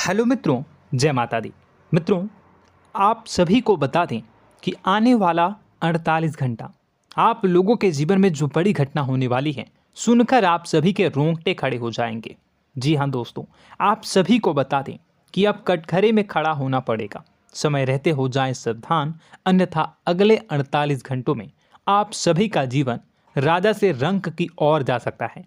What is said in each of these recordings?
Hello मित्रों, जय माता दी। मित्रों, आप सभी को बता दें कि आने वाला 48 घंटा आप लोगों के जीवन में जो बड़ी घटना होने वाली है, सुनकर आप सभी के रोंगटे खड़े हो जाएंगे। जी हाँ दोस्तों, आप सभी को बता दें कि अब कटघरे में खड़ा होना पड़ेगा। समय रहते हो जाएं सावधान, अन्यथा अगले 48 घंटों में आप सभी का जीवन राजा से रंक की ओर जा सकता है।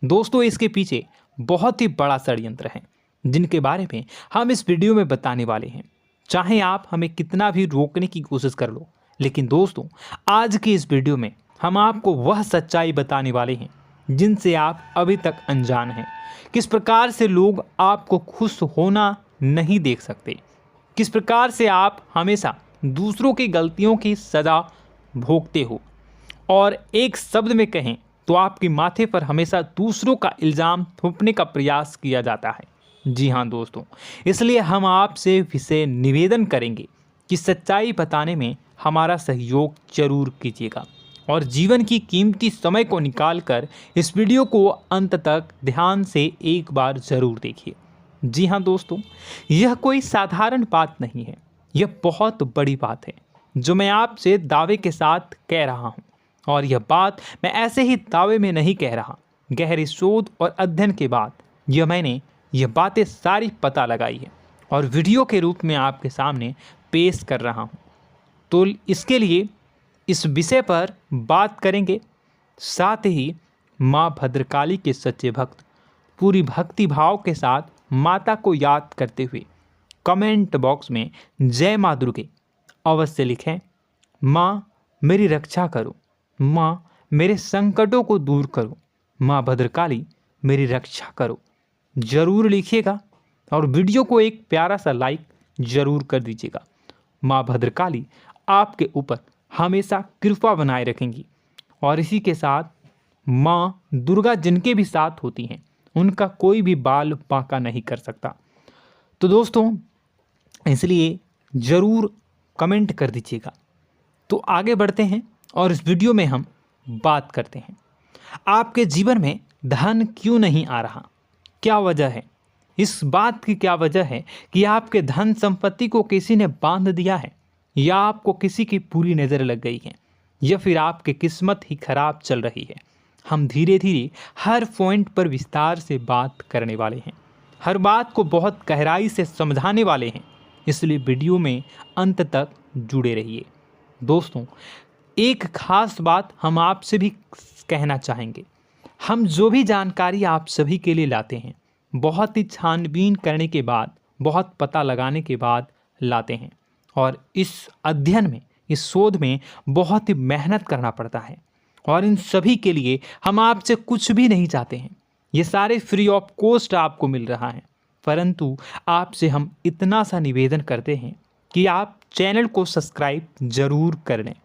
दोस्तों, इसके पीछे बहुत ही बड़ा षड्यंत्र है जिनके बारे में हम इस वीडियो में बताने वाले हैं। चाहे आप हमें कितना भी रोकने की कोशिश कर लो, लेकिन दोस्तों आज की इस वीडियो में हम आपको वह सच्चाई बताने वाले हैं जिनसे आप अभी तक अनजान हैं। किस प्रकार से लोग आपको खुश होना नहीं देख सकते, किस प्रकार से आप हमेशा दूसरों की गलतियों की सज़ा भोगते हो, और एक शब्द में कहें तो आपके माथे पर हमेशा दूसरों का इल्ज़ाम थोपने का प्रयास किया जाता है। जी हाँ दोस्तों, इसलिए हम आपसे विशेष निवेदन करेंगे कि सच्चाई बताने में हमारा सहयोग जरूर कीजिएगा और जीवन की कीमती समय को निकालकर इस वीडियो को अंत तक ध्यान से एक बार ज़रूर देखिए। जी हाँ दोस्तों, यह कोई साधारण बात नहीं है, यह बहुत बड़ी बात है जो मैं आपसे दावे के साथ कह रहा हूँ। और यह बात मैं ऐसे ही दावे में नहीं कह रहा, गहरी शोध और अध्ययन के बाद मैंने यह बातें सारी पता लगाई है और वीडियो के रूप में आपके सामने पेश कर रहा हूँ। तो इसके लिए इस विषय पर बात करेंगे। साथ ही माँ भद्रकाली के सच्चे भक्त पूरी भक्ति भाव के साथ माता को याद करते हुए कमेंट बॉक्स में जय माँ दुर्गे अवश्य लिखें। माँ मेरी रक्षा करो, माँ मेरे संकटों को दूर करो, माँ भद्रकाली मेरी रक्षा करो, ज़रूर लिखिएगा और वीडियो को एक प्यारा सा लाइक ज़रूर कर दीजिएगा। माँ भद्रकाली आपके ऊपर हमेशा कृपा बनाए रखेंगी और इसी के साथ माँ दुर्गा जिनके भी साथ होती हैं उनका कोई भी बाल बांका नहीं कर सकता। तो दोस्तों, इसलिए ज़रूर कमेंट कर दीजिएगा। तो आगे बढ़ते हैं और इस वीडियो में हम बात करते हैं, आपके जीवन में धन क्यों नहीं आ रहा, क्या वजह है। इस बात की क्या वजह है कि आपके धन संपत्ति को किसी ने बांध दिया है, या आपको किसी की पूरी नज़र लग गई है, या फिर आपकी किस्मत ही खराब चल रही है। हम धीरे धीरे हर पॉइंट पर विस्तार से बात करने वाले हैं, हर बात को बहुत गहराई से समझाने वाले हैं, इसलिए वीडियो में अंत तक जुड़े रहिए। दोस्तों, एक खास बात हम आपसे भी कहना चाहेंगे, हम जो भी जानकारी आप सभी के लिए लाते हैं बहुत ही छानबीन करने के बाद, बहुत पता लगाने के बाद लाते हैं, और इस अध्ययन में, इस शोध में बहुत ही मेहनत करना पड़ता है। और इन सभी के लिए हम आपसे कुछ भी नहीं चाहते हैं, ये सारे फ्री ऑफ कॉस्ट आपको मिल रहा है। परंतु आपसे हम इतना सा निवेदन करते हैं कि आप चैनल को सब्सक्राइब ज़रूर कर लें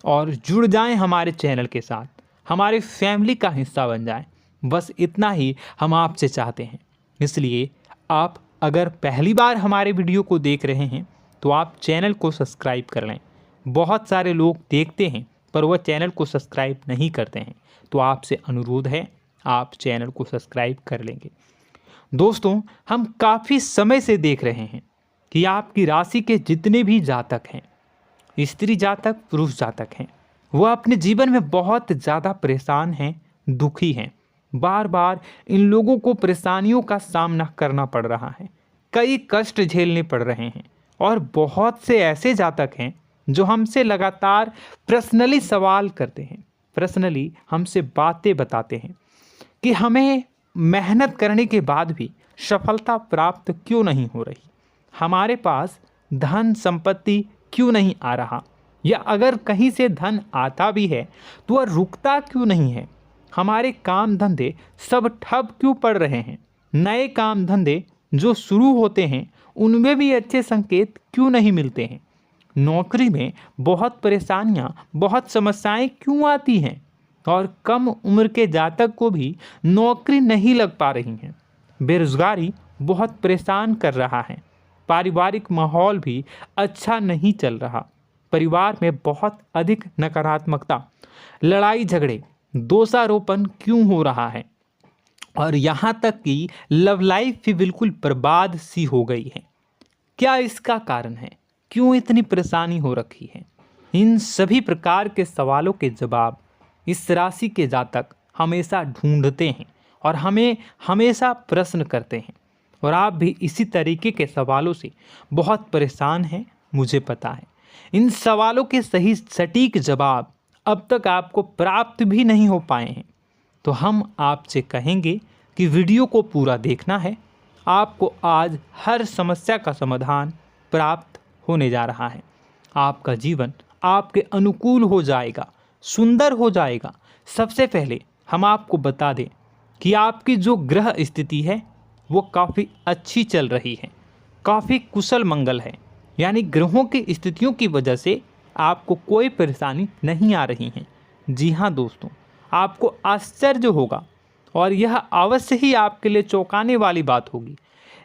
और जुड़ जाएं हमारे चैनल के साथ, हमारे फैमिली का हिस्सा बन जाएं। बस इतना ही हम आपसे चाहते हैं। इसलिए आप अगर पहली बार हमारे वीडियो को देख रहे हैं तो आप चैनल को सब्सक्राइब कर लें। बहुत सारे लोग देखते हैं पर वह चैनल को सब्सक्राइब नहीं करते हैं, तो आपसे अनुरोध है आप चैनल को सब्सक्राइब कर लेंगे। दोस्तों, हम काफ़ी समय से देख रहे हैं कि आपकी राशि के जितने भी जातक हैं, स्त्री जातक पुरुष जातक हैं, वह अपने जीवन में बहुत ज़्यादा परेशान हैं, दुखी हैं। बार बार इन लोगों को परेशानियों का सामना करना पड़ रहा है, कई कष्ट झेलने पड़ रहे हैं। और बहुत से ऐसे जातक हैं जो हमसे लगातार पर्सनली सवाल करते हैं, पर्सनली हमसे बातें बताते हैं कि हमें मेहनत करने के बाद भी सफलता प्राप्त क्यों नहीं हो रही, हमारे पास धन संपत्ति क्यों नहीं आ रहा, या अगर कहीं से धन आता भी है तो वह रुकता क्यों नहीं है, हमारे काम धंधे सब ठप क्यों पड़ रहे हैं, नए काम धंधे जो शुरू होते हैं उनमें भी अच्छे संकेत क्यों नहीं मिलते हैं, नौकरी में बहुत परेशानियां, बहुत समस्याएं क्यों आती हैं, और कम उम्र के जातक को भी नौकरी नहीं लग पा रही हैं, बेरोजगारी बहुत परेशान कर रहा है, पारिवारिक माहौल भी अच्छा नहीं चल रहा, परिवार में बहुत अधिक नकारात्मकता, लड़ाई झगड़े, दोषारोपण क्यों हो रहा है, और यहाँ तक कि लव लाइफ भी बिल्कुल बर्बाद सी हो गई है। क्या इसका कारण है? क्यों इतनी परेशानी हो रखी है? इन सभी प्रकार के सवालों के जवाब इस राशि के जातक हमेशा ढूंढते हैं और हमें हमेशा प्रश्न करते हैं। और आप भी इसी तरीके के सवालों से बहुत परेशान हैं, मुझे पता है। इन सवालों के सही सटीक जवाब अब तक आपको प्राप्त भी नहीं हो पाए हैं। तो हम आपसे कहेंगे कि वीडियो को पूरा देखना है। आपको आज हर समस्या का समाधान प्राप्त होने जा रहा है। आपका जीवन आपके अनुकूल हो जाएगा, सुंदर हो जाएगा। सबसे पहले हम आपको बता दें कि आपकी जो ग्रह स्थिति है वो काफ़ी अच्छी चल रही है, काफ़ी कुशल मंगल है। यानी ग्रहों की स्थितियों की वजह से आपको कोई परेशानी नहीं आ रही है। जी हाँ दोस्तों, आपको आश्चर्य होगा और यह अवश्य ही आपके लिए चौंकाने वाली बात होगी।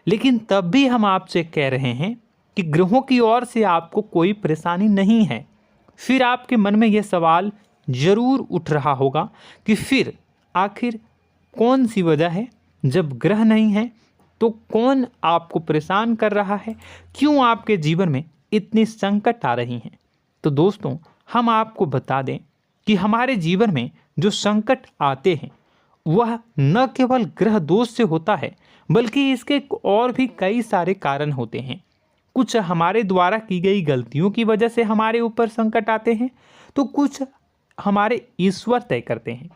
लेकिन तब भी हम आपसे कह रहे हैं कि ग्रहों की ओर से आपको कोई परेशानी नहीं है। फिर आपके मन में यह सवाल जरूर उठ रहा होगा कि फिर आखिर कौन सी वजह है? जब ग्रह नहीं है तो कौन आपको परेशान कर रहा है? क्यों आपके जीवन में इतनी संकट आ रही हैं? तो दोस्तों, हम आपको बता दें कि हमारे जीवन में जो संकट आते हैं वह न केवल ग्रह दोष से होता है, बल्कि इसके और भी कई सारे कारण होते हैं। कुछ हमारे द्वारा की गई गलतियों की वजह से हमारे ऊपर संकट आते हैं, तो कुछ हमारे ईश्वर तय करते हैं,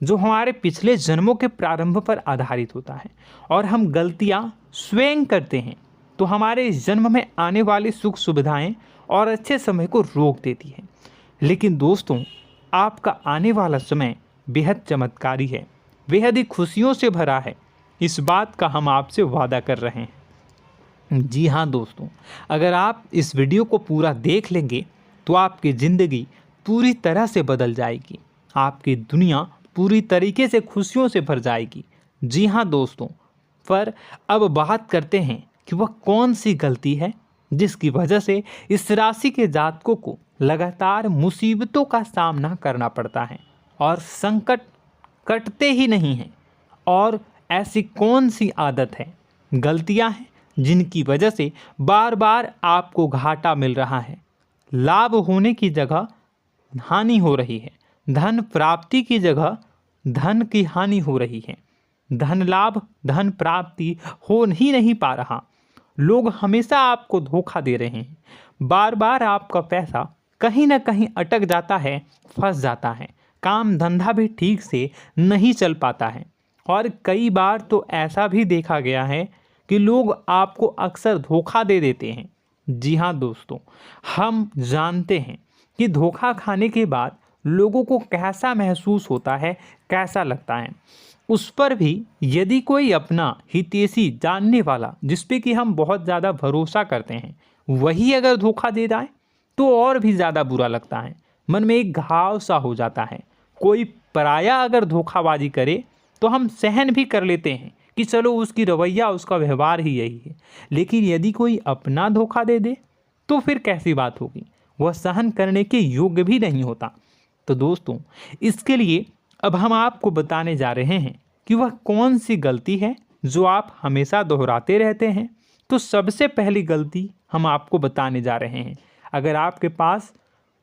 जो हमारे पिछले जन्मों के प्रारंभ पर आधारित होता है। और हम गलतियां स्वयं करते हैं तो हमारे इस जन्म में आने वाली सुख सुविधाएं और अच्छे समय को रोक देती है। लेकिन दोस्तों, आपका आने वाला समय बेहद चमत्कारी है, बेहद ही खुशियों से भरा है। इस बात का हम आपसे वादा कर रहे हैं। जी हाँ दोस्तों, अगर आप इस वीडियो को पूरा देख लेंगे तो आपकी ज़िंदगी पूरी तरह से बदल जाएगी, आपकी दुनिया पूरी तरीके से खुशियों से भर जाएगी। जी हाँ दोस्तों, पर अब बात करते हैं कि वह कौन सी गलती है जिसकी वजह से इस राशि के जातकों को लगातार मुसीबतों का सामना करना पड़ता है और संकट कटते ही नहीं हैं। और ऐसी कौन सी आदत है, गलतियां हैं जिनकी वजह से बार बार आपको घाटा मिल रहा है, लाभ होने की जगह हानि हो रही है, धन प्राप्ति की जगह धन की हानि हो रही है, धन लाभ धन प्राप्ति हो ही नहीं पा रहा, लोग हमेशा आपको धोखा दे रहे हैं, बार बार आपका पैसा कहीं ना कहीं अटक जाता है, फंस जाता है, काम धंधा भी ठीक से नहीं चल पाता है। और कई बार तो ऐसा भी देखा गया है कि लोग आपको अक्सर धोखा दे देते हैं। जी हाँ दोस्तों, हम जानते हैं कि धोखा खाने के बाद लोगों को कैसा महसूस होता है, कैसा लगता है। उस पर भी यदि कोई अपना हितैषी जानने वाला, जिस पे कि हम बहुत ज़्यादा भरोसा करते हैं, वही अगर धोखा दे जाए तो और भी ज़्यादा बुरा लगता है, मन में एक घाव सा हो जाता है। कोई पराया अगर धोखाबाजी करे तो हम सहन भी कर लेते हैं कि चलो उसकी रवैया, उसका व्यवहार ही यही है। लेकिन यदि कोई अपना धोखा दे दे तो फिर कैसी बात होगी, वह सहन करने के योग्य भी नहीं होता। तो दोस्तों, इसके लिए अब हम आपको बताने जा रहे हैं कि वह कौन सी गलती है जो आप हमेशा दोहराते रहते हैं। तो सबसे पहली गलती हम आपको बताने जा रहे हैं। अगर आपके पास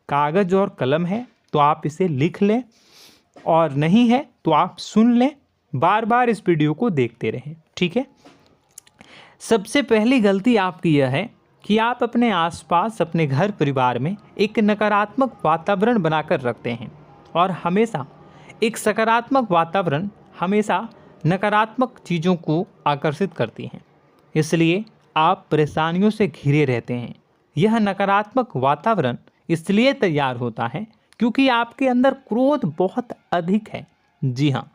कागज़ और कलम है तो आप इसे लिख लें, और नहीं है तो आप सुन लें, बार बार इस वीडियो को देखते रहें, ठीक है। सबसे पहली गलती आपकी यह है कि आप अपने आसपास, अपने घर परिवार में एक नकारात्मक वातावरण बनाकर रखते हैं। और हमेशा एक सकारात्मक वातावरण हमेशा नकारात्मक चीज़ों को आकर्षित करती हैं, इसलिए आप परेशानियों से घिरे रहते हैं। यह नकारात्मक वातावरण इसलिए तैयार होता है क्योंकि आपके अंदर क्रोध बहुत अधिक है। जी हाँ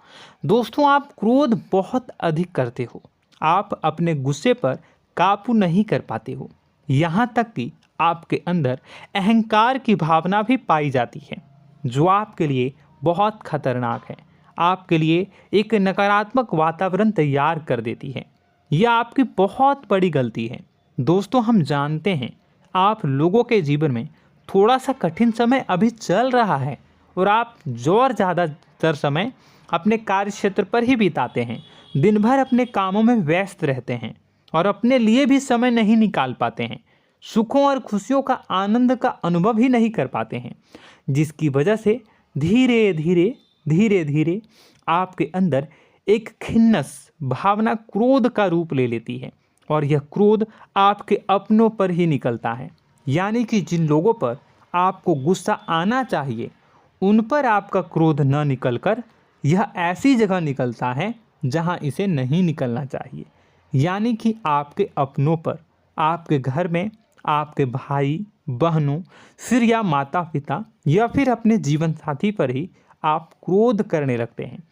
दोस्तों, आप क्रोध बहुत अधिक करते हो, आप अपने गुस्से पर काबू नहीं कर पाते हो, यहाँ तक कि आपके अंदर अहंकार की भावना भी पाई जाती है, जो आपके लिए बहुत खतरनाक है, आपके लिए एक नकारात्मक वातावरण तैयार कर देती है। यह आपकी बहुत बड़ी गलती है। दोस्तों, हम जानते हैं आप लोगों के जीवन में थोड़ा सा कठिन समय अभी चल रहा है और आप और ज़्यादा अधिकतर समय अपने कार्य क्षेत्र पर ही बिताते हैं, दिन भर अपने कामों में व्यस्त रहते हैं और अपने लिए भी समय नहीं निकाल पाते हैं, सुखों और खुशियों का आनंद का अनुभव ही नहीं कर पाते हैं, जिसकी वजह से धीरे धीरे आपके अंदर एक खिन्नस भावना क्रोध का रूप ले लेती है और यह क्रोध आपके अपनों पर ही निकलता है। यानी कि जिन लोगों पर आपको गुस्सा आना चाहिए उन पर आपका क्रोध न निकलकर यह ऐसी जगह निकलता है जहां इसे नहीं निकलना चाहिए। यानी कि आपके अपनों पर, आपके घर में आपके भाई बहनों, फिर या माता पिता या फिर अपने जीवन साथी पर ही आप क्रोध करने लगते हैं।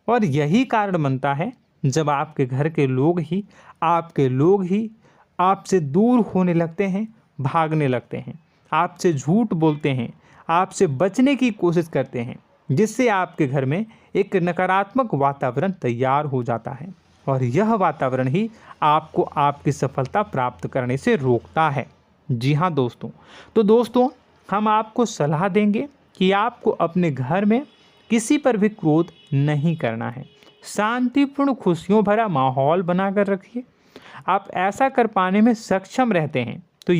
और यही कारण बनता है जब आपके घर के लोग ही आपसे दूर होने लगते हैं, भागने लगते हैं, आपसे झूठ बोलते हैं, आपसे बचने की कोशिश करते हैं, जिससे आपके घर में एक नकारात्मक वातावरण तैयार हो जाता है और यह वातावरण ही आपको आपकी सफलता प्राप्त करने से रोकता है। जी हाँ दोस्तों, तो दोस्तों हम आपको सलाह देंगे कि आपको अपने घर में किसी पर भी क्रोध नहीं करना है। शांतिपूर्ण खुशियों भरा माहौल बनाकर रखिए। आप ऐसा कर पाने में सक्षम रहते हैं तो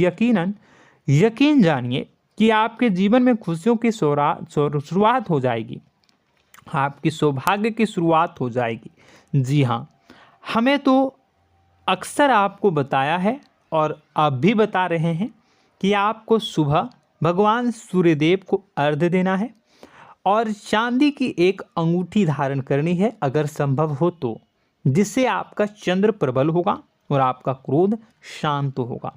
यकीन जानिए कि आपके जीवन में खुशियों की शुरुआत हो जाएगी, आपकी सौभाग्य की शुरुआत हो जाएगी। जी हाँ, हमें तो अक्सर आपको बताया है और अब भी बता रहे हैं कि आपको सुबह भगवान सूर्यदेव को अर्घ्य देना है और चांदी की एक अंगूठी धारण करनी है अगर संभव हो तो, जिससे आपका चंद्र प्रबल होगा और आपका क्रोध शांत होगा।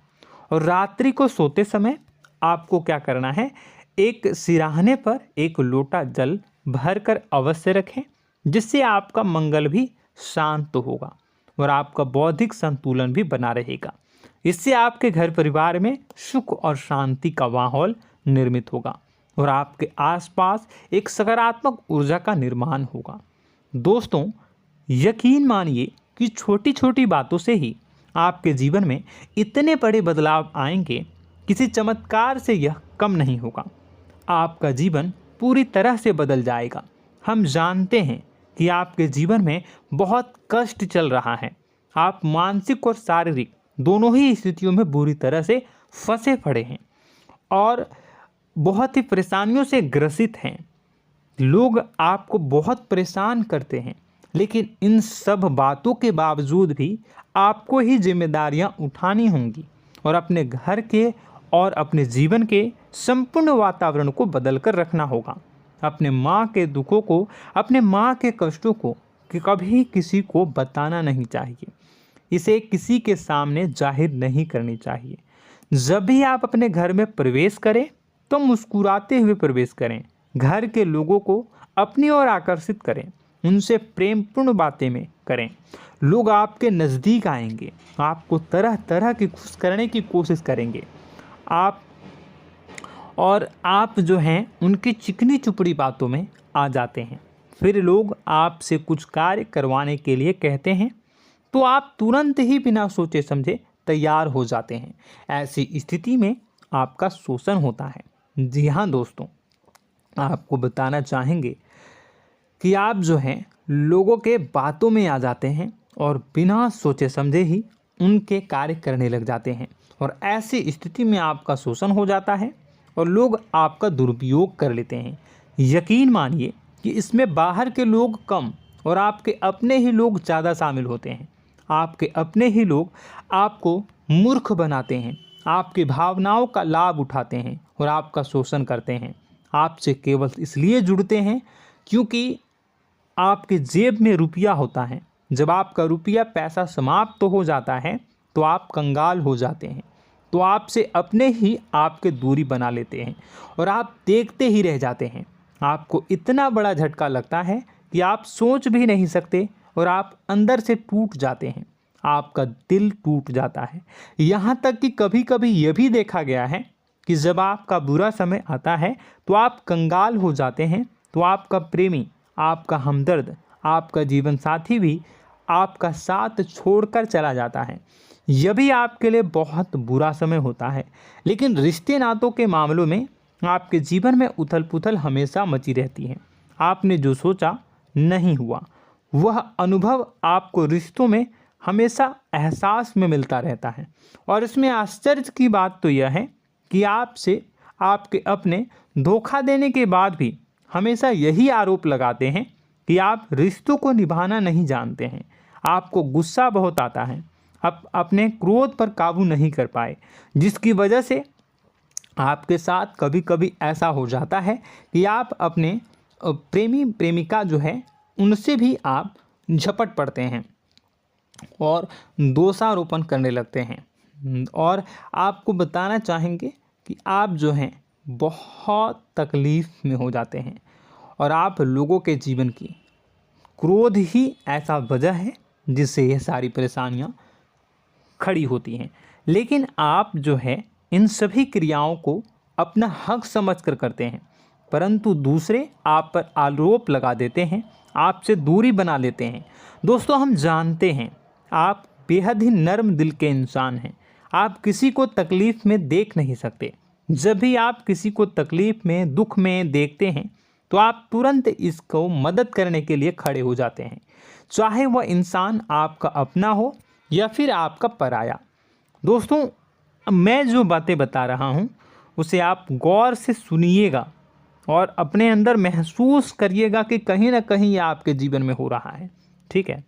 और रात्रि को सोते समय आपको क्या करना है, एक सिराहने पर एक लोटा जल भरकर अवश्य रखें, जिससे आपका मंगल भी शांत होगा और आपका बौद्धिक संतुलन भी बना रहेगा। इससे आपके घर परिवार में सुख और शांति का माहौल निर्मित होगा और आपके आसपास एक सकारात्मक ऊर्जा का निर्माण होगा। दोस्तों यकीन मानिए कि छोटी छोटी बातों से ही आपके जीवन में इतने बड़े बदलाव आएंगे, किसी चमत्कार से यह कम नहीं होगा। आपका जीवन पूरी तरह से बदल जाएगा। हम जानते हैं कि आपके जीवन में बहुत कष्ट चल रहा है, आप मानसिक और शारीरिक दोनों ही स्थितियों में बुरी तरह से फंसे पड़े हैं और बहुत ही परेशानियों से ग्रसित हैं। लोग आपको बहुत परेशान करते हैं, लेकिन इन सब बातों के बावजूद भी आपको ही जिम्मेदारियां उठानी होंगी और अपने घर के और अपने जीवन के संपूर्ण वातावरण को बदल कर रखना होगा। अपने माँ के दुखों को, अपने माँ के कष्टों को कभी किसी को बताना नहीं चाहिए, इसे किसी के सामने जाहिर नहीं करनी चाहिए। जब भी आप अपने घर में प्रवेश करें तो मुस्कुराते हुए प्रवेश करें, घर के लोगों को अपनी ओर आकर्षित करें, उनसे प्रेमपूर्ण बातें में करें। लोग आपके नज़दीक आएंगे, आपको तरह तरह की खुश करने की कोशिश करेंगे। आप जो हैं उनकी चिकनी चुपड़ी बातों में आ जाते हैं। फिर लोग आपसे कुछ कार्य करवाने के लिए कहते हैं तो आप तुरंत ही बिना सोचे समझे तैयार हो जाते हैं। ऐसी स्थिति में आपका शोषण होता है। जी हाँ दोस्तों, आपको बताना चाहेंगे कि आप जो हैं लोगों के बातों में आ जाते हैं और बिना सोचे समझे ही उनके कार्य करने लग जाते हैं और ऐसी स्थिति में आपका शोषण हो जाता है और लोग आपका दुरुपयोग कर लेते हैं। यकीन मानिए कि इसमें बाहर के लोग कम और आपके अपने ही लोग ज़्यादा शामिल होते हैं। आपके अपने ही लोग आपको मूर्ख बनाते हैं, आपकी भावनाओं का लाभ उठाते हैं और आपका शोषण करते हैं। आपसे केवल इसलिए जुड़ते हैं क्योंकि आपके जेब में रुपया होता है। जब आपका रुपया पैसा समाप्त हो जाता है तो आप कंगाल हो जाते हैं, तो आपसे अपने ही आपके दूरी बना लेते हैं और आप देखते ही रह जाते हैं। आपको इतना बड़ा झटका लगता है कि आप सोच भी नहीं सकते और आप अंदर से टूट जाते हैं, आपका दिल टूट जाता है। यहाँ तक कि कभी कभी यह भी देखा गया है कि जब आपका बुरा समय आता है तो आप कंगाल हो जाते हैं, तो आपका प्रेमी, आपका हमदर्द, आपका जीवन साथी भी आपका साथ छोड़कर चला जाता है। यह भी आपके लिए बहुत बुरा समय होता है। लेकिन रिश्ते नातों के मामलों में आपके जीवन में उथल पुथल हमेशा मची रहती है। आपने जो सोचा नहीं हुआ। वह अनुभव आपको रिश्तों में हमेशा एहसास में मिलता रहता है। और इसमें आश्चर्य की बात तो यह है कि आपसे आपके अपने धोखा देने के बाद भी हमेशा यही आरोप लगाते हैं कि आप रिश्तों को निभाना नहीं जानते हैं। आपको गुस्सा बहुत आता है, अपने क्रोध पर काबू नहीं कर पाए, जिसकी वजह से आपके साथ कभी कभी ऐसा हो जाता है कि आप अपने प्रेमी प्रेमिका जो है उनसे भी आप झपट पड़ते हैं और दोषारोपण करने लगते हैं। और आपको बताना चाहेंगे कि आप जो हैं बहुत तकलीफ़ में हो जाते हैं और आप लोगों के जीवन की क्रोध ही ऐसा वजह है जिससे ये सारी परेशानियां खड़ी होती हैं। लेकिन आप जो है इन सभी क्रियाओं को अपना हक समझकर करते हैं, परंतु दूसरे आप पर आरोप लगा देते हैं, आपसे दूरी बना लेते हैं। दोस्तों, हम जानते हैं आप बेहद ही नर्म दिल के इंसान हैं। आप किसी को तकलीफ़ में देख नहीं सकते। जब भी आप किसी को तकलीफ़ में, दुख में देखते हैं तो आप तुरंत इसको मदद करने के लिए खड़े हो जाते हैं, चाहे वह इंसान आपका अपना हो या फिर आपका पराया। दोस्तों, मैं जो बातें बता रहा हूँ उसे आप गौर से सुनिएगा और अपने अंदर महसूस करिएगा कि कहीं ना कहीं ये आपके जीवन में हो रहा है। ठीक है,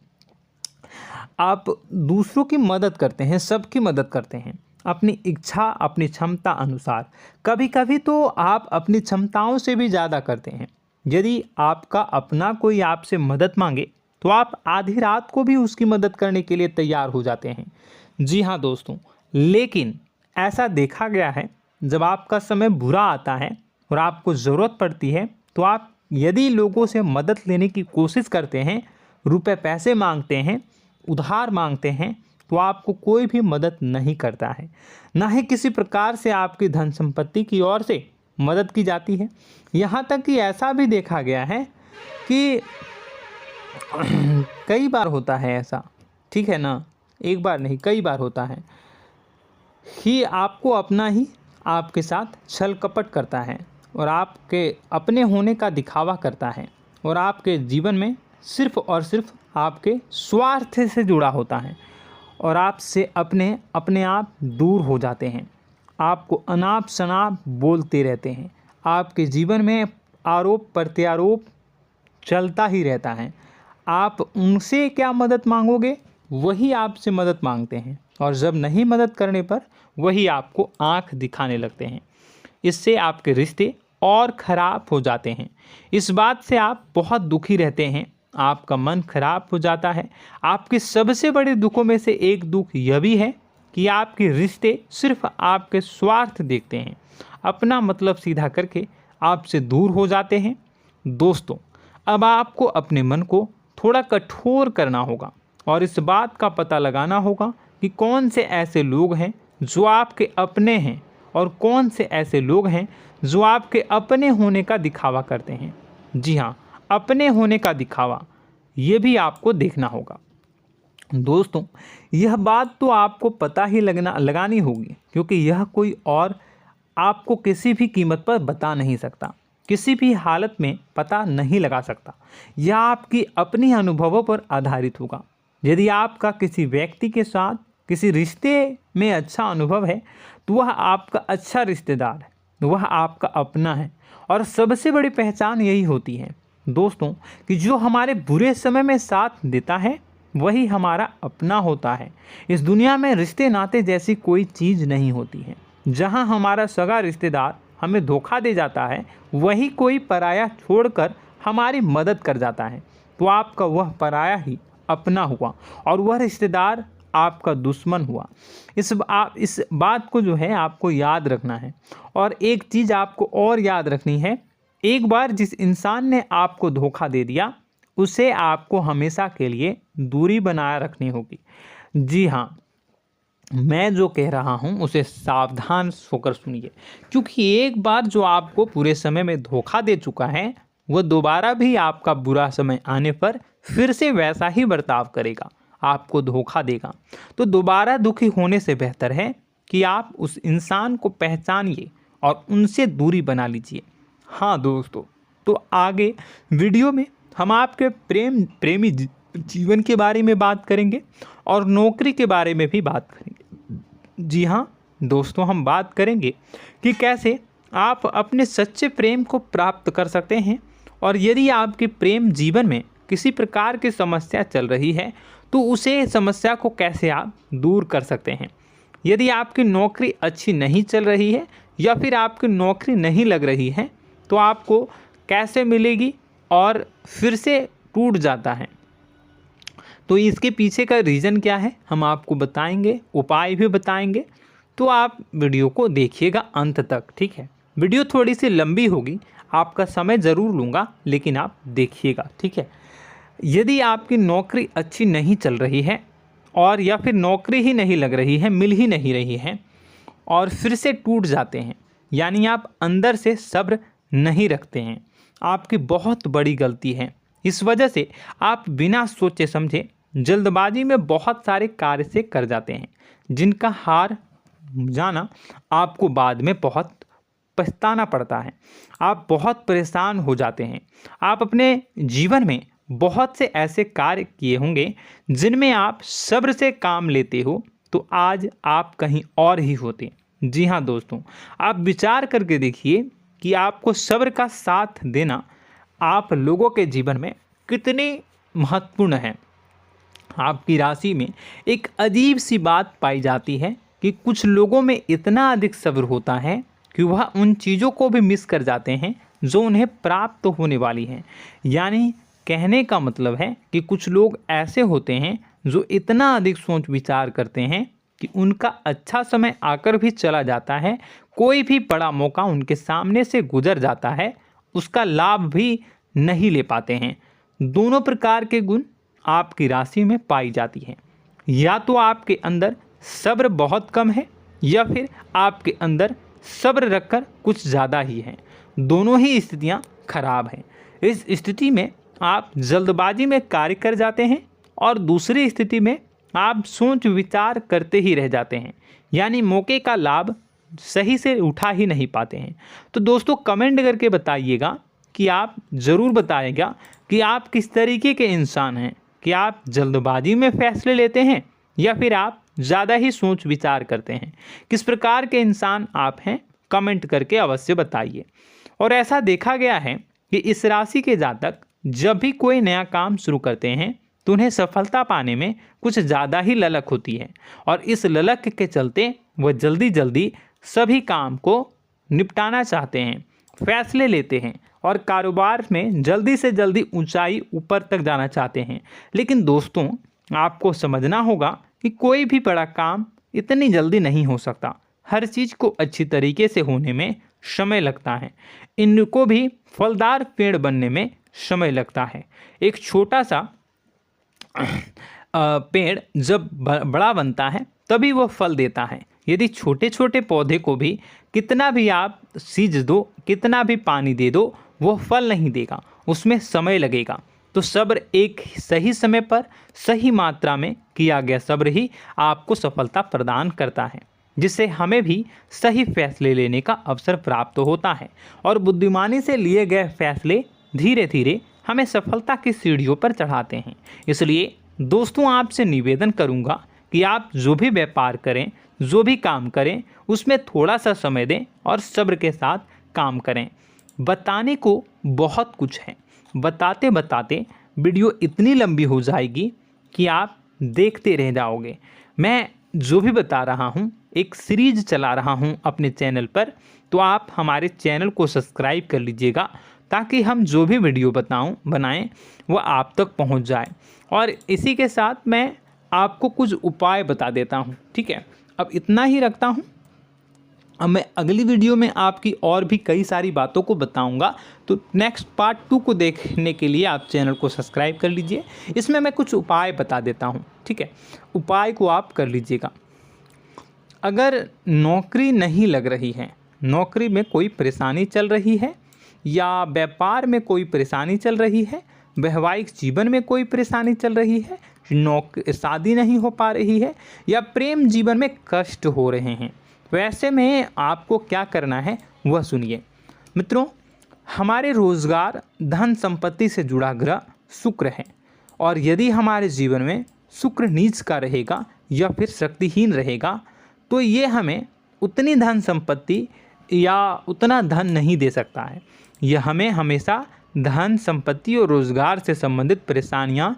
आप दूसरों की मदद करते हैं, सबकी मदद करते हैं अपनी इच्छा, अपनी क्षमता अनुसार। कभी कभी तो आप अपनी क्षमताओं से भी ज़्यादा करते हैं। यदि आपका अपना कोई आपसे मदद मांगे तो आप आधी रात को भी उसकी मदद करने के लिए तैयार हो जाते हैं। जी हाँ दोस्तों, लेकिन ऐसा देखा गया है जब आपका समय बुरा आता है और आपको ज़रूरत पड़ती है तो आप यदि लोगों से मदद लेने की कोशिश करते हैं, रुपए पैसे मांगते हैं, उधार मांगते हैं, तो आपको कोई भी मदद नहीं करता है। ना ही किसी प्रकार से आपकी धन संपत्ति की ओर से मदद की जाती है। यहाँ तक कि ऐसा भी देखा गया है कि कई बार होता है ऐसा, ठीक है ना, एक बार नहीं कई बार होता है कि आपको अपना ही आपके साथ छल कपट करता है और आपके अपने होने का दिखावा करता है और आपके जीवन में सिर्फ और सिर्फ आपके स्वार्थ से जुड़ा होता है और आपसे अपने आप दूर हो जाते हैं। आपको अनाप शनाप बोलते रहते हैं। आपके जीवन में आरोप प्रत्यारोप चलता ही रहता है। आप उनसे क्या मदद मांगोगे, वही आपसे मदद मांगते हैं और जब नहीं मदद करने पर वही आपको आंख दिखाने लगते हैं। इससे आपके रिश्ते और ख़राब हो जाते हैं। इस बात से आप बहुत दुखी रहते हैं, आपका मन खराब हो जाता है। आपके सबसे बड़े दुखों में से एक दुख यह भी है कि आपके रिश्ते सिर्फ आपके स्वार्थ देखते हैं, अपना मतलब सीधा करके आपसे दूर हो जाते हैं। दोस्तों, अब आपको अपने मन को थोड़ा कठोर करना होगा और इस बात का पता लगाना होगा कि कौन से ऐसे लोग हैं जो आपके अपने हैं और कौन से ऐसे लोग हैं जो आपके अपने होने का दिखावा करते हैं। जी हाँ, अपने होने का दिखावा, ये भी आपको देखना होगा। दोस्तों, यह बात तो आपको पता ही लगानी होगी, क्योंकि यह कोई और आपको किसी भी कीमत पर बता नहीं सकता, किसी भी हालत में पता नहीं लगा सकता। यह आपकी अपनी अनुभवों पर आधारित होगा। यदि आपका किसी व्यक्ति के साथ किसी रिश्ते में अच्छा अनुभव है तो वह आपका अच्छा रिश्तेदार है, वह आपका अपना है। और सबसे बड़ी पहचान यही होती है दोस्तों कि जो हमारे बुरे समय में साथ देता है वही हमारा अपना होता है। इस दुनिया में रिश्ते नाते जैसी कोई चीज़ नहीं होती है। जहां हमारा सगा रिश्तेदार हमें धोखा दे जाता है, वही कोई पराया छोड़कर हमारी मदद कर जाता है, तो आपका वह पराया ही अपना हुआ और वह रिश्तेदार आपका दुश्मन हुआ। इस बात को जो है आपको याद रखना है। और एक चीज़ आपको और याद रखनी है, एक बार जिस इंसान ने आपको धोखा दे दिया उसे आपको हमेशा के लिए दूरी बनाए रखनी होगी। जी हाँ, मैं जो कह रहा हूँ उसे सावधान होकर सुनिए, क्योंकि एक बार जो आपको पूरे समय में धोखा दे चुका है वह दोबारा भी आपका बुरा समय आने पर फिर से वैसा ही बर्ताव करेगा, आपको धोखा देगा। तो दोबारा दुखी होने से बेहतर है कि आप उस इंसान को पहचानिए और उनसे दूरी बना लीजिए। हाँ दोस्तों, तो आगे वीडियो में हम आपके प्रेमी जीवन के बारे में बात करेंगे और नौकरी के बारे में भी बात करेंगे। जी हाँ दोस्तों, हम बात करेंगे कि कैसे आप अपने सच्चे प्रेम को प्राप्त कर सकते हैं, और यदि आपके प्रेम जीवन में किसी प्रकार की समस्या चल रही है तो उसे समस्या को कैसे आप दूर कर सकते हैं। यदि आपकी नौकरी अच्छी नहीं चल रही है या फिर आपकी नौकरी नहीं लग रही है तो आपको कैसे मिलेगी और फिर से टूट जाता है, तो इसके पीछे का रीज़न क्या है हम आपको बताएंगे, उपाय भी बताएंगे। तो आप वीडियो को देखिएगा अंत तक, ठीक है। वीडियो थोड़ी सी लंबी होगी, आपका समय ज़रूर लूँगा, लेकिन आप देखिएगा, ठीक है। यदि आपकी नौकरी अच्छी नहीं चल रही है और या फिर नौकरी ही नहीं लग रही है, मिल ही नहीं रही है और फिर से टूट जाते हैं, यानी आप अंदर से सब्र नहीं रखते हैं, आपकी बहुत बड़ी गलती है। इस वजह से आप बिना सोचे समझे जल्दबाजी में बहुत सारे कार्य से कर जाते हैं, जिनका हार जाना आपको बाद में बहुत पछताना पड़ता है। आप बहुत परेशान हो जाते हैं। आप अपने जीवन में बहुत से ऐसे कार्य किए होंगे जिनमें आप सब्र से काम लेते हो, तो आज आप कहीं और ही होते। जी हाँ दोस्तों, आप विचार करके देखिए कि आपको सब्र का साथ देना आप लोगों के जीवन में कितने महत्वपूर्ण है। आपकी राशि में एक अजीब सी बात पाई जाती है कि कुछ लोगों में इतना अधिक सब्र होता है कि वह उन चीज़ों को भी मिस कर जाते हैं जो उन्हें प्राप्त होने वाली हैं। यानी कहने का मतलब है कि कुछ लोग ऐसे होते हैं जो इतना अधिक सोच विचार करते हैं कि उनका अच्छा समय आकर भी चला जाता है, कोई भी बड़ा मौका उनके सामने से गुजर जाता है, उसका लाभ भी नहीं ले पाते हैं। दोनों प्रकार के गुण आपकी राशि में पाई जाती हैं। या तो आपके अंदर सब्र बहुत कम है या फिर आपके अंदर सब्र रखकर कुछ ज़्यादा ही है। दोनों ही स्थितियाँ खराब हैं। इस स्थिति में आप जल्दबाजी में कार्य कर जाते हैं और दूसरी स्थिति में आप सोच विचार करते ही रह जाते हैं, यानी मौके का लाभ सही से उठा ही नहीं पाते हैं। तो दोस्तों कमेंट करके बताइएगा कि आप ज़रूर बताइएगा कि आप किस तरीके के इंसान हैं, कि आप जल्दबाजी में फैसले लेते हैं या फिर आप ज़्यादा ही सोच विचार करते हैं। किस प्रकार के इंसान आप हैं, कमेंट करके अवश्य बताइए। और ऐसा देखा गया है कि इस राशि के जातक जब भी कोई नया काम शुरू करते हैं तो उन्हें सफलता पाने में कुछ ज़्यादा ही ललक होती है, और इस ललक के चलते वह जल्दी जल्दी सभी काम को निपटाना चाहते हैं, फैसले लेते हैं और कारोबार में जल्दी से जल्दी ऊंचाई ऊपर तक जाना चाहते हैं। लेकिन दोस्तों आपको समझना होगा कि कोई भी बड़ा काम इतनी जल्दी नहीं हो सकता। हर चीज़ को अच्छी तरीके से होने में समय लगता है। इनको भी फलदार पेड़ बनने में समय लगता है। एक छोटा सा पेड़ जब बड़ा बनता है तभी वो फल देता है। यदि छोटे छोटे पौधे को भी कितना भी आप सींच दो, कितना भी पानी दे दो, वो फल नहीं देगा, उसमें समय लगेगा। तो सब्र एक सही समय पर सही मात्रा में किया गया सब्र ही आपको सफलता प्रदान करता है, जिससे हमें भी सही फैसले लेने का अवसर प्राप्त होता है और बुद्धिमानी से लिए गए फैसले धीरे धीरे हमें सफलता की सीढ़ियों पर चढ़ाते हैं। इसलिए दोस्तों आपसे निवेदन करूंगा कि आप जो भी व्यापार करें, जो भी काम करें, उसमें थोड़ा सा समय दें और सब्र के साथ काम करें। बताने को बहुत कुछ है, बताते बताते वीडियो इतनी लंबी हो जाएगी कि आप देखते रह जाओगे। मैं जो भी बता रहा हूँ एक सीरीज चला रहा हूँ अपने चैनल पर, तो आप हमारे चैनल को सब्सक्राइब कर लीजिएगा ताकि हम जो भी वीडियो बनाएं वो आप तक पहुँच जाए। और इसी के साथ मैं आपको कुछ उपाय बता देता हूँ, ठीक है। अब इतना ही रखता हूँ। अब मैं अगली वीडियो में आपकी और भी कई सारी बातों को बताऊंगा, तो नेक्स्ट पार्ट 2 को देखने के लिए आप चैनल को सब्सक्राइब कर लीजिए। इसमें मैं कुछ उपाय बता देता हूं, ठीक है। उपाय को आप कर लीजिएगा। अगर नौकरी नहीं लग रही है, नौकरी में कोई परेशानी चल रही है, या व्यापार में कोई परेशानी चल रही है, वैवाहिक जीवन में कोई परेशानी चल रही है, शादी नहीं हो पा रही है, या प्रेम जीवन में कष्ट हो रहे हैं, वैसे में आपको क्या करना है वह सुनिए। मित्रों, हमारे रोजगार धन संपत्ति से जुड़ा ग्रह शुक्र है, और यदि हमारे जीवन में शुक्र नीच का रहेगा या फिर शक्तिहीन रहेगा तो ये हमें उतनी धन संपत्ति या उतना धन नहीं दे सकता है। यह हमें हमेशा धन संपत्ति और रोजगार से संबंधित परेशानियां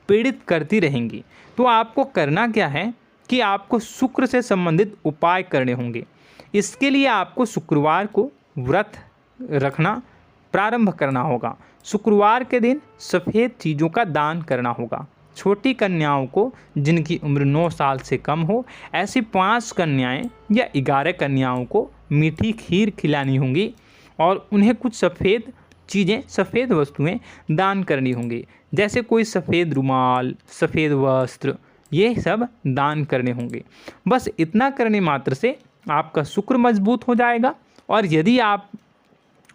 पीड़ित करती रहेंगी। तो आपको करना क्या है कि आपको शुक्र से संबंधित उपाय करने होंगे। इसके लिए आपको शुक्रवार को व्रत रखना प्रारंभ करना होगा। शुक्रवार के दिन सफ़ेद चीज़ों का दान करना होगा। छोटी कन्याओं को जिनकी उम्र 9 साल से कम हो, ऐसी 5 कन्याएं या 11 कन्याओं को मीठी खीर खिलानी होंगी और उन्हें कुछ सफ़ेद चीज़ें, सफ़ेद वस्तुएं दान करनी होंगी, जैसे कोई सफ़ेद रुमाल, सफ़ेद वस्त्र, ये सब दान करने होंगे। बस इतना करने मात्र से आपका शुक्र मजबूत हो जाएगा। और यदि आप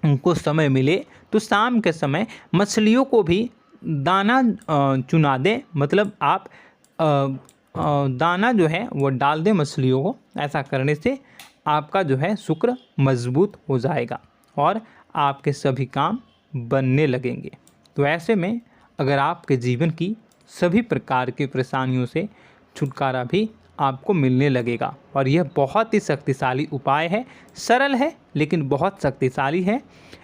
उनको समय मिले तो शाम के समय मछलियों को भी दाना चुना दें, मतलब आप दाना जो है वो डाल दें मछलियों को। ऐसा करने से आपका जो है शुक्र मजबूत हो जाएगा और आपके सभी काम बनने लगेंगे। तो ऐसे में अगर आपके जीवन की सभी प्रकार की परेशानियों से छुटकारा भी आपको मिलने लगेगा। और यह बहुत ही शक्तिशाली उपाय है, सरल है लेकिन बहुत शक्तिशाली है।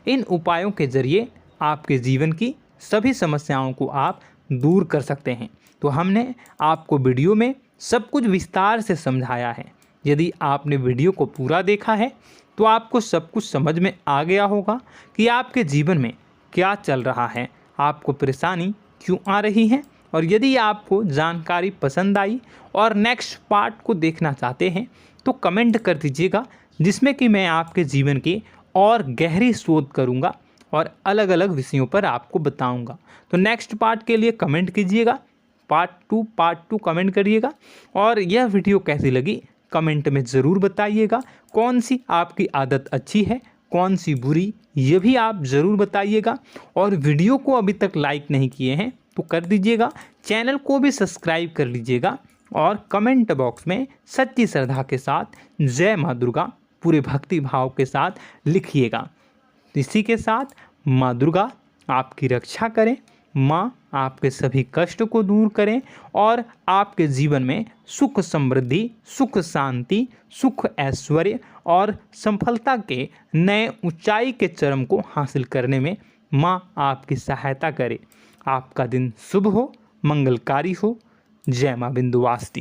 इन उपायों के ज़रिए आपके जीवन की सभी समस्याओं को आप दूर कर सकते हैं। तो हमने आपको वीडियो में सब कुछ विस्तार से समझाया है। यदि आपने वीडियो को पूरा देखा है तो आपको सब कुछ समझ में आ गया होगा कि आपके जीवन में क्या चल रहा है, आपको परेशानी क्यों आ रही है। और यदि आपको जानकारी पसंद आई और नेक्स्ट पार्ट को देखना चाहते हैं तो कमेंट कर दीजिएगा, जिसमें कि मैं आपके जीवन की और गहरी शोध करूंगा और अलग अलग विषयों पर आपको बताऊंगा। तो नेक्स्ट पार्ट के लिए कमेंट कीजिएगा, पार्ट टू कमेंट करिएगा। और यह वीडियो कैसी लगी कमेंट में ज़रूर बताइएगा। कौन सी आपकी आदत अच्छी है, कौन सी बुरी, ये भी आप ज़रूर बताइएगा। और वीडियो को अभी तक लाइक नहीं किए हैं तो कर दीजिएगा, चैनल को भी सब्सक्राइब कर लीजिएगा और कमेंट बॉक्स में सच्ची श्रद्धा के साथ जय माँ दुर्गा पूरे भक्ति भाव के साथ लिखिएगा। इसी के साथ माँ दुर्गा आपकी रक्षा करें, माँ आपके सभी कष्ट को दूर करें और आपके जीवन में सुख समृद्धि, सुख शांति, सुख ऐश्वर्य और सफलता के नए ऊंचाई के चरम को हासिल करने में माँ आपकी सहायता करे। आपका दिन शुभ हो, मंगलकारी हो। जय माँ विंध्यवासिनी।